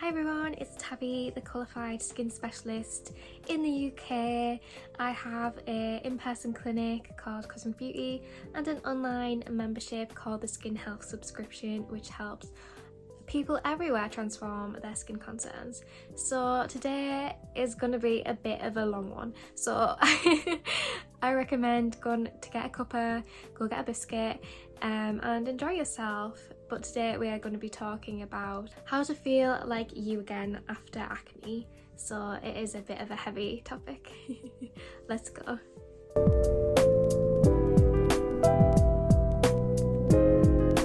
Hi everyone, it's Tabi, the qualified skin specialist in the UK. I have an in-person clinic called Cosmic Beauty and an online membership called the Skin Health Subscription, which helps people everywhere transform their skin concerns. So today is going to be a bit of a long one, so I recommend going to get a cuppa, go get a biscuit and enjoy yourself. But today we are going to be talking about how to feel like you again after acne. So it is a bit of a heavy topic. Let's go.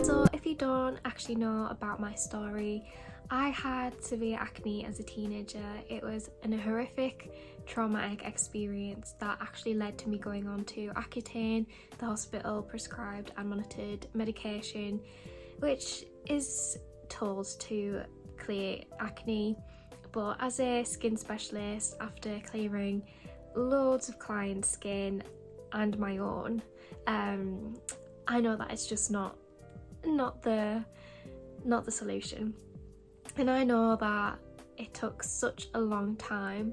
So if you don't actually know about my story, I had severe acne as a teenager. It was a horrific traumatic experience that actually led to me going on to Accutane, the hospital prescribed and monitored medication, which is told to clear acne. But as a skin specialist, after clearing loads of clients' skin and my own, I know that it's just not the solution. And I know that it took such a long time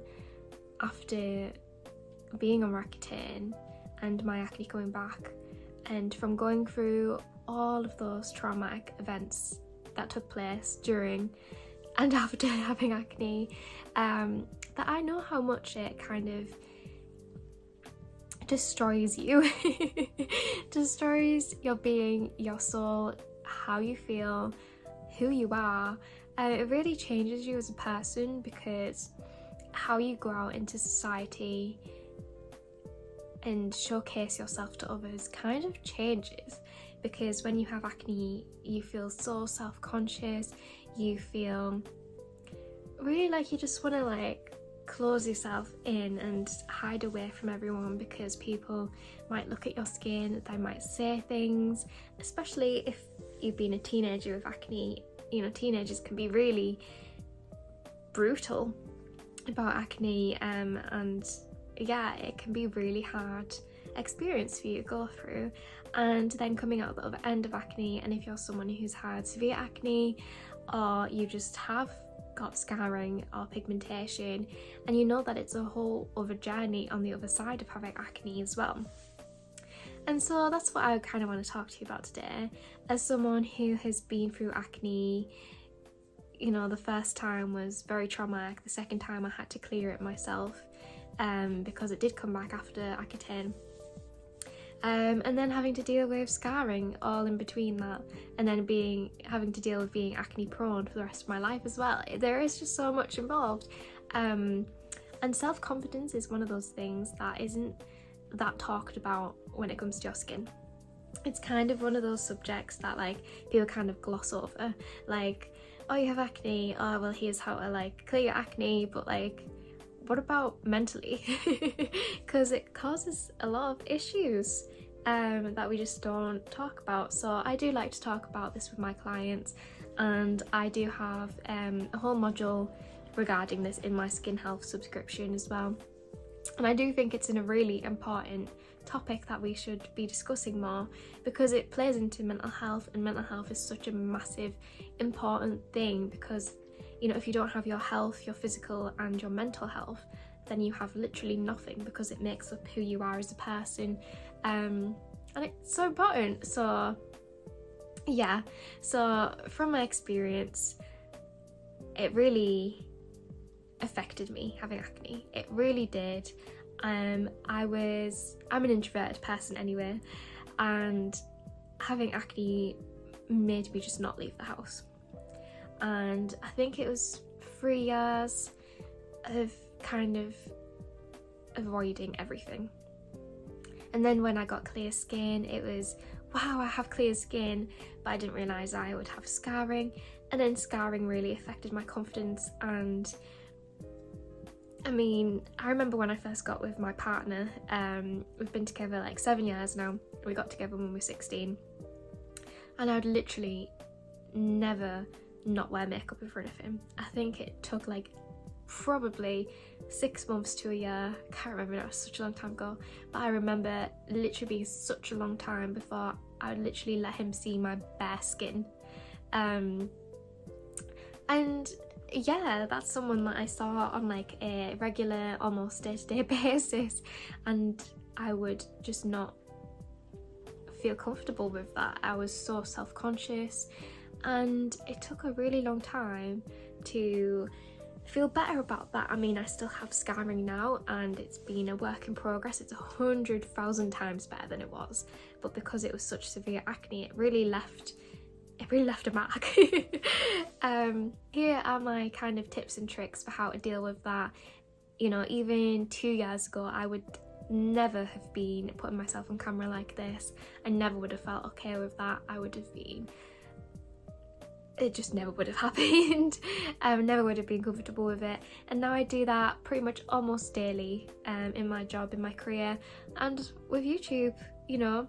after being on Accutane and my acne coming back, and from going through all of those traumatic events that took place during and after having acne, that I know how much it kind of destroys you. Destroys your being, your soul, how you feel, who you are. It really changes you as a person, because how you go out into society and showcase yourself to others kind of changes. Because when you have acne, you feel so self-conscious, you feel really like you just want to close yourself in and hide away from everyone, because people might look at your skin, they might say things, especially if you've been a teenager with acne. You know, teenagers can be really brutal about acne, and yeah, it can be really hard experience for you to go through. And then coming out the other end of acne, and if you're someone who's had severe acne, or you just have got scarring or pigmentation, and you know that it's a whole other journey on the other side of having acne as well. And so that's what I kind of want to talk to you about today. As someone who has been through acne, you know, the first time was very traumatic. The second time I had to clear it myself, because it did come back after Accutane. And then having to deal with scarring all in between that, and then having to deal with being acne prone for the rest of my life as well. There is just so much involved. And self-confidence is one of those things that isn't that talked about when it comes to your skin. It's kind of one of those subjects that people kind of gloss over, oh, you have acne, oh well, here's how to clear your acne, but what about mentally? Because it causes a lot of issues that we just don't talk about. So I do like to talk about this with my clients, and I do have a whole module regarding this in my skin health subscription as well. And I do think it's a really important topic that we should be discussing more, because it plays into mental health, and mental health is such a massive important thing. Because you know, if you don't have your health, your physical and your mental health, then you have literally nothing, because it makes up who you are as a person, and it's so important. So yeah, so from my experience, it really affected me having acne. It really did. I'm an introverted person anyway, and having acne made me just not leave the house. And I think it was 3 years of kind of avoiding everything. And then when I got clear skin, it was, wow, I have clear skin, but I didn't realise I would have scarring. And then scarring really affected my confidence. And I mean, I remember when I first got with my partner, we've been together 7 years now. We got together when we were 16. And I would literally never not wear makeup in front of him. I think it took probably 6 months to a year. I can't remember, it was such a long time ago, but I remember literally being such a long time before I would literally let him see my bare skin. And yeah, that's someone that I saw on like a regular, almost day-to-day basis, and I would just not feel comfortable with that. I was so self-conscious, and it took a really long time to feel better about that. I mean, I still have scarring now, and it's been a work in progress. It's 100,000 times better than it was, but because it was such severe acne, it really left a mark. Here are my kind of tips and tricks for how to deal with that. You know, even 2 years ago, I would never have been putting myself on camera like this. I never would have felt okay with that. It just never would have happened. Never would have been comfortable with it. And now I do that pretty much almost daily, in my job, in my career, and with YouTube, you know.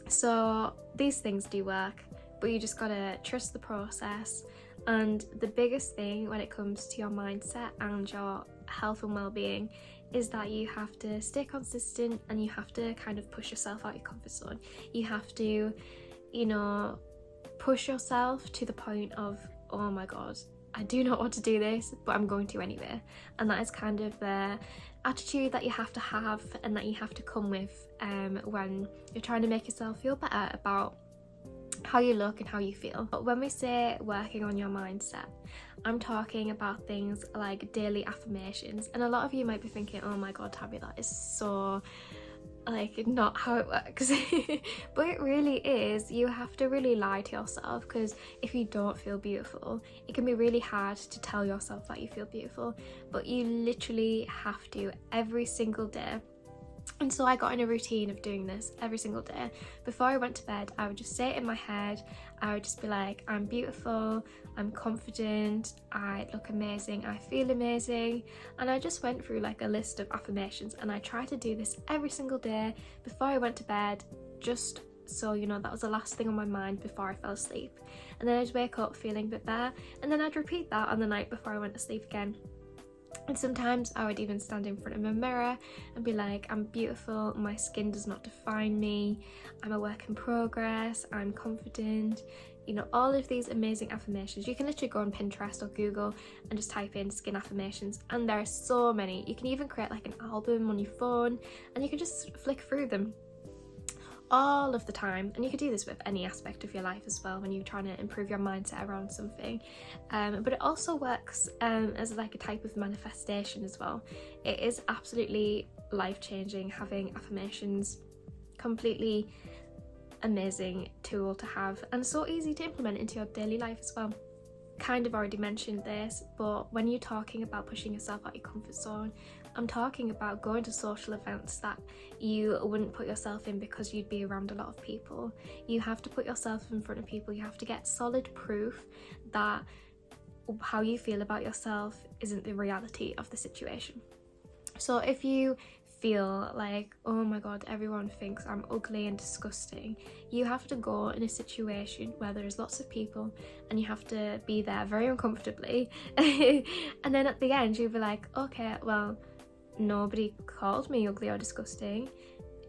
So these things do work, but you just gotta trust the process. And the biggest thing when it comes to your mindset and your health and well-being is that you have to stay consistent, and you have to kind of push yourself out your comfort zone. You have to, you know, push yourself to the point of, oh my god, I do not want to do this, but I'm going to anyway. And that is kind of the attitude that you have to have, and that you have to come with when you're trying to make yourself feel better about how you look and how you feel. But when we say working on your mindset, I'm talking about things like daily affirmations. And a lot of you might be thinking, oh my god, Tabi, that is so like not how it works. But it really is. You have to really lie to yourself, because if you don't feel beautiful, it can be really hard to tell yourself that you feel beautiful, but you literally have to every single day. And so I got in a routine of doing this every single day. Before I went to bed, I would just say it in my head. I would just be like, I'm beautiful, I'm confident, I look amazing, I feel amazing. And I just went through like a list of affirmations, and I tried to do this every single day before I went to bed, just so, you know, that was the last thing on my mind before I fell asleep. And then I'd wake up feeling a bit better, and then I'd repeat that on the night before I went to sleep again. And sometimes I would even stand in front of a mirror and be like, I'm beautiful, my skin does not define me, I'm a work in progress, I'm confident. You know, all of these amazing affirmations. You can literally go on Pinterest or Google and just type in skin affirmations, and there are so many. You can even create like an album on your phone, and you can just flick through them all of the time. And you could do this with any aspect of your life as well when you're trying to improve your mindset around something, but it also works as like a type of manifestation as well. It is absolutely life-changing having affirmations. Completely amazing tool to have, and so easy to implement into your daily life as well. Kind of already mentioned this, but when you're talking about pushing yourself out your comfort zone, I'm talking about going to social events that you wouldn't put yourself in because you'd be around a lot of people. You have to put yourself in front of people. You have to get solid proof that how you feel about yourself isn't the reality of the situation. So if you feel like, oh my god, everyone thinks I'm ugly and disgusting, you have to go in a situation where there's lots of people, and you have to be there very uncomfortably. And then at the end you'll be like, okay, well, nobody called me ugly or disgusting.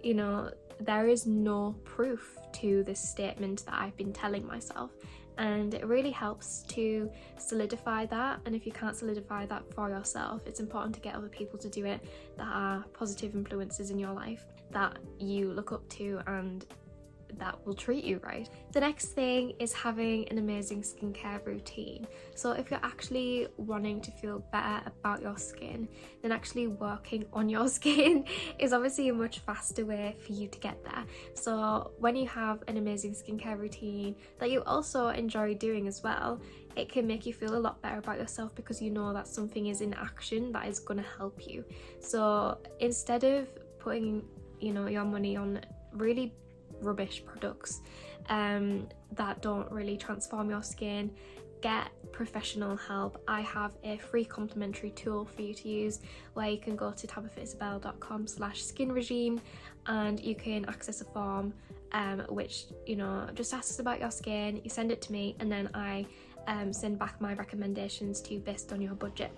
You know, there is no proof to this statement that I've been telling myself. And it really helps to solidify that. And if you can't solidify that for yourself, it's important to get other people to do it that are positive influences in your life that you look up to and that will treat you right. The next thing is having an amazing skincare routine. So if you're actually wanting to feel better about your skin, then actually working on your skin is obviously a much faster way for you to get there. So when you have an amazing skincare routine that you also enjoy doing as well, it can make you feel a lot better about yourself, because you know that something is in action that is going to help you. So instead of putting, you know, your money on really rubbish products that don't really transform your skin, get professional help. I have a free complimentary tool for you to use where you can go to tabifisabel.com/skin regime, and you can access a form which, you know, just asks about your skin. You send it to me, and then I send back my recommendations to you based on your budget.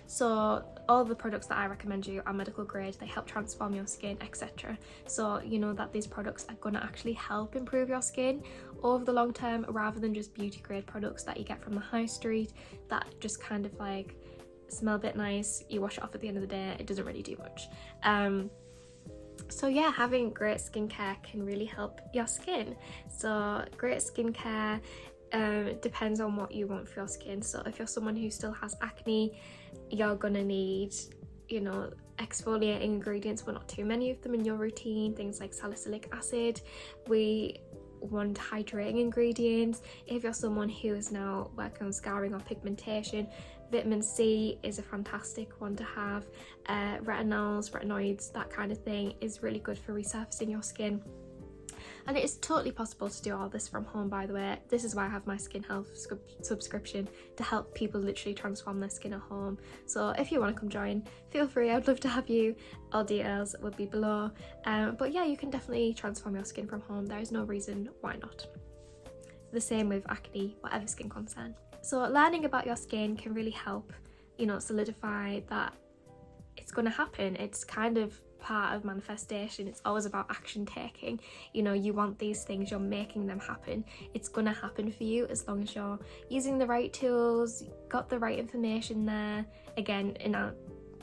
So all the products that I recommend you are medical grade, they help transform your skin, etc. So you know that these products are going to actually help improve your skin over the long term, rather than just beauty grade products that you get from the high street that just kind of like smell a bit nice, you wash it off at the end of the day, it doesn't really do much. So yeah, having great skincare can really help your skin. So great skincare depends on what you want for your skin. So if you're someone who still has acne, you're gonna need, you know, exfoliating ingredients, but not too many of them in your routine. Things like salicylic acid. We want hydrating ingredients. If you're someone who is now working on scarring or pigmentation, vitamin C is a fantastic one to have. Retinols, retinoids, that kind of thing is really good for resurfacing your skin. And it is totally possible to do all this from home, by the way. This is why I have my skin health subscription, to help people literally transform their skin at home. So if you want to come join, feel free, I'd love to have you. All details will be below. But yeah, you can definitely transform your skin from home. There is no reason why not. The same with acne, whatever skin concern. So learning about your skin can really help, you know, solidify that it's going to happen. It's kind of part of manifestation. It's always about action taking. You know, you want these things, you're making them happen. It's going to happen for you as long as you're using the right tools, got the right information there. Again, in our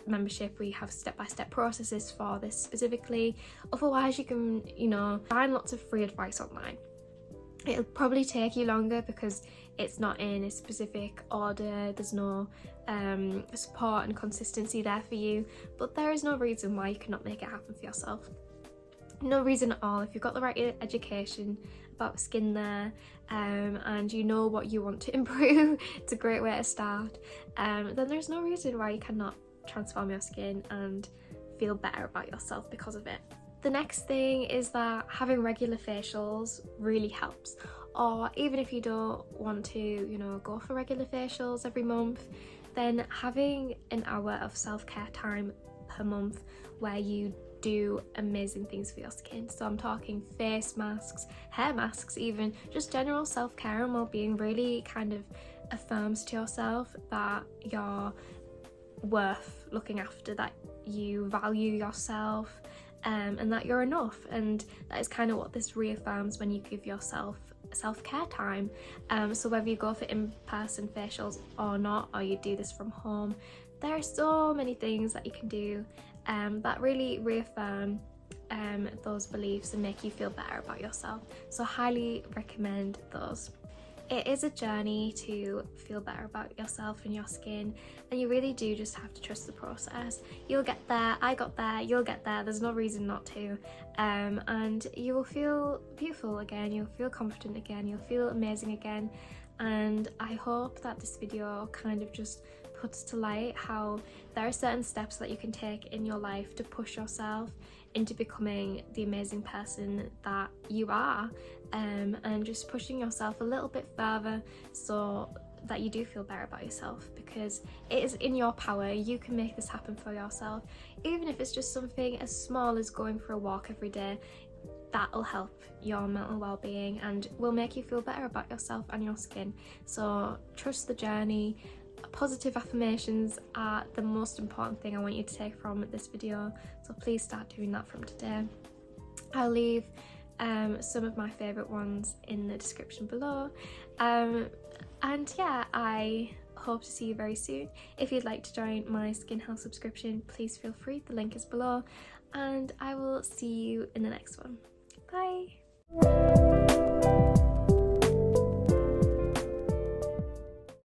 membership we have step-by-step processes for this specifically. Otherwise you can, you know, find lots of free advice online. It'll probably take you longer because it's not in a specific order, there's no support and consistency there for you, but there is no reason why you cannot make it happen for yourself. No reason at all. If you've got the right education about skin there, and you know what you want to improve, it's a great way to start, then there's no reason why you cannot transform your skin and feel better about yourself because of it. The next thing is that having regular facials really helps. Or even if you don't want to, you know, go for regular facials every month, then having an hour of self-care time per month where you do amazing things for your skin. So I'm talking face masks, hair masks, even just general self-care and well-being really kind of affirms to yourself that you're worth looking after, that you value yourself, and that you're enough. And that is kind of what this reaffirms when you give yourself self-care time. So whether you go for in-person facials or not, or you do this from home, there are so many things that you can do that really reaffirm those beliefs and make you feel better about yourself. So highly recommend those. It is a journey to feel better about yourself and your skin, and you really do just have to trust the process. You'll get there, I got there, you'll get there, there's no reason not to, and you will feel beautiful again, you'll feel confident again, you'll feel amazing again. And I hope that this video kind of just puts to light how there are certain steps that you can take in your life to push yourself into becoming the amazing person that you are, and just pushing yourself a little bit further so that you do feel better about yourself, because it is in your power. You can make this happen for yourself, even if it's just something as small as going for a walk every day. That'll help your mental well-being and will make you feel better about yourself and your skin. So trust the journey. Positive affirmations are the most important thing I want you to take from this video, so please start doing that from today. I'll leave some of my favourite ones in the description below, and yeah, I hope to see you very soon. If you'd like to join my skin health subscription, please feel free, the link is below, and I will see you in the next one. Bye!